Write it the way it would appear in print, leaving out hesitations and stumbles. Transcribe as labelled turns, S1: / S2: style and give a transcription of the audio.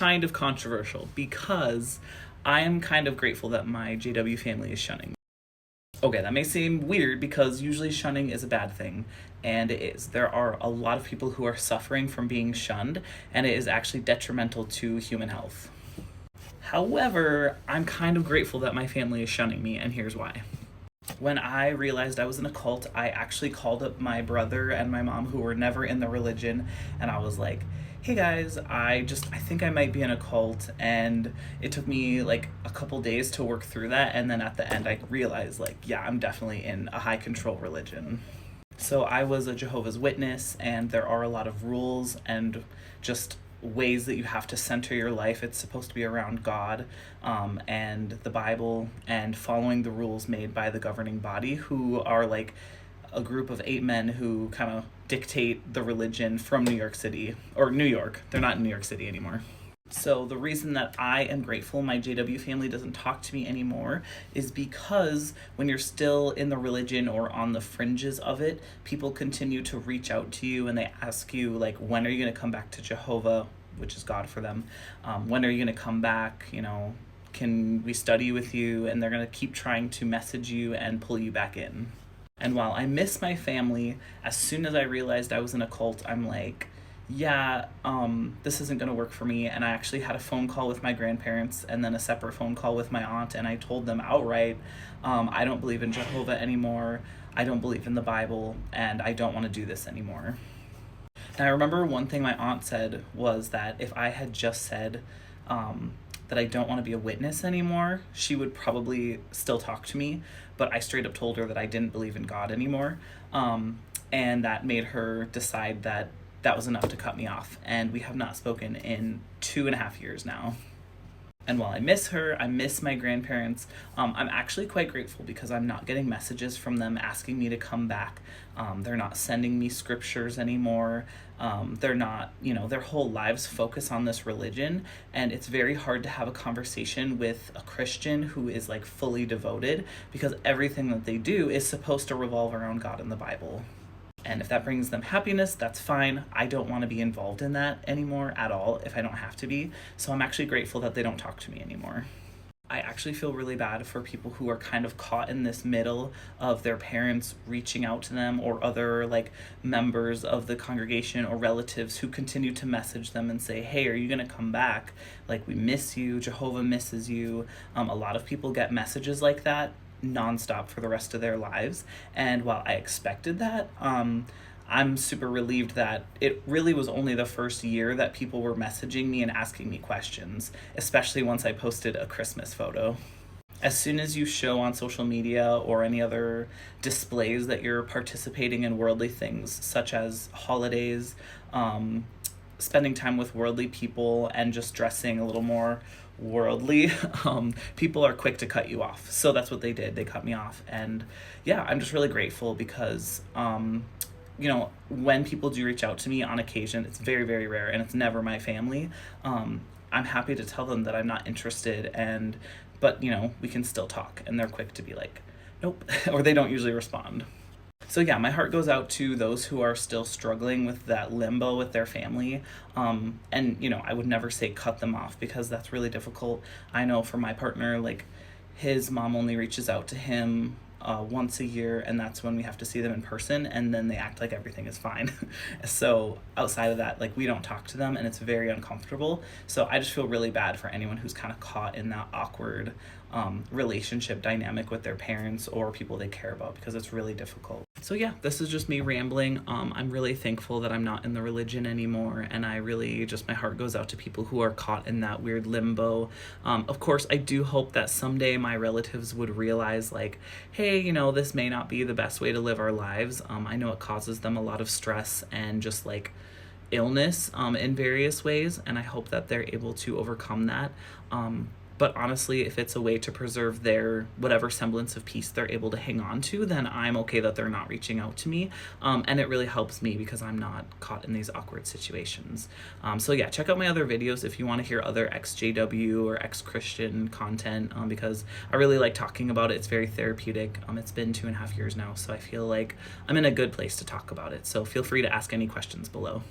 S1: kind of controversial because I am kind of grateful that my JW family is shunning. Okay, that may seem weird because usually shunning is a bad thing, and it is. There are a lot of people who are suffering from being shunned, and it is actually detrimental to human health. However, I'm kind of grateful that my family is shunning me, and here's why. When I realized I was in a cult, I actually called up my brother and my mom, who were never in the religion, and I was like, hey guys, I think I might be in a cult. And it took me like a couple days to work through that, and then at the end I realized, like, yeah, I'm definitely in a high control religion. So I was a Jehovah's Witness, and there are a lot of rules and just ways that you have to center your life. It's supposed to be around God, and the Bible, and following the rules made by the governing body, who are like a group of 8 men who kind of dictate the religion from New York City, or New York. They're not in New York City anymore. So the reason that I am grateful my JW family doesn't talk to me anymore is because when you're still in the religion or on the fringes of it, people continue to reach out to you and they ask you, like, when are you going to come back to Jehovah, which is God for them? When are you going to come back? You know, can we study with you? And they're going to keep trying to message you and pull you back in. And while I miss my family, as soon as I realized I was in a cult, I'm like, yeah, this isn't going to work for me. And I actually had a phone call with my grandparents and then a separate phone call with my aunt, and I told them outright, I don't believe in Jehovah anymore, I don't believe in the Bible, and I don't want to do this anymore. And I remember one thing my aunt said was that if I had just said that I don't want to be a witness anymore, she would probably still talk to me, but I straight up told her that I didn't believe in God anymore, and that made her decide that that was enough to cut me off, and we have not spoken in 2.5 years now. And while I miss her, I miss my grandparents, I'm actually quite grateful because I'm not getting messages from them asking me to come back. They're not sending me scriptures anymore. They're not, their whole lives focus on this religion, and it's very hard to have a conversation with a Christian who is like fully devoted, because everything that they do is supposed to revolve around God and the Bible. And if that brings them happiness, that's fine. I don't want to be involved in that anymore at all if I don't have to be. So I'm actually grateful that they don't talk to me anymore. I actually feel really bad for people who are kind of caught in this middle of their parents reaching out to them, or other like members of the congregation or relatives who continue to message them and say, hey, are you going to come back? Like, we miss you. Jehovah misses you. A lot of people get messages like that nonstop for the rest of their lives, and while I expected that, I'm super relieved that it really was only the first year that people were messaging me and asking me questions, especially once I posted a Christmas photo. As soon as you show on social media or any other displays that you're participating in worldly things such as holidays, spending time with worldly people, and just dressing a little more worldly, people are quick to cut you off. So that's what they did. They cut me off. And yeah, I'm just really grateful because, when people do reach out to me on occasion, it's very, very rare, and it's never my family. I'm happy to tell them that I'm not interested, but we can still talk. And they're quick to be like, nope, or they don't usually respond. So yeah, my heart goes out to those who are still struggling with that limbo with their family. And, I would never say cut them off, because that's really difficult. I know for my partner, like, his mom only reaches out to him once a year, and that's when we have to see them in person, and then they act like everything is fine. So outside of that, like, we don't talk to them, and it's very uncomfortable. So I just feel really bad for anyone who's kind of caught in that awkward relationship dynamic with their parents or people they care about, because it's really difficult. So yeah, this is just me rambling. I'm really thankful that I'm not in the religion anymore, and my heart goes out to people who are caught in that weird limbo. Of course, I do hope that someday my relatives would realize, like, hey, this may not be the best way to live our lives. I know it causes them a lot of stress and just like illness in various ways, and I hope that they're able to overcome that. But honestly, if it's a way to preserve their whatever semblance of peace they're able to hang on to, then I'm okay that they're not reaching out to me. And it really helps me because I'm not caught in these awkward situations. So yeah, check out my other videos if you want to hear other ex-JW or ex-Christian content, because I really like talking about it. It's very therapeutic. It's been 2.5 years now, so I feel like I'm in a good place to talk about it. So feel free to ask any questions below.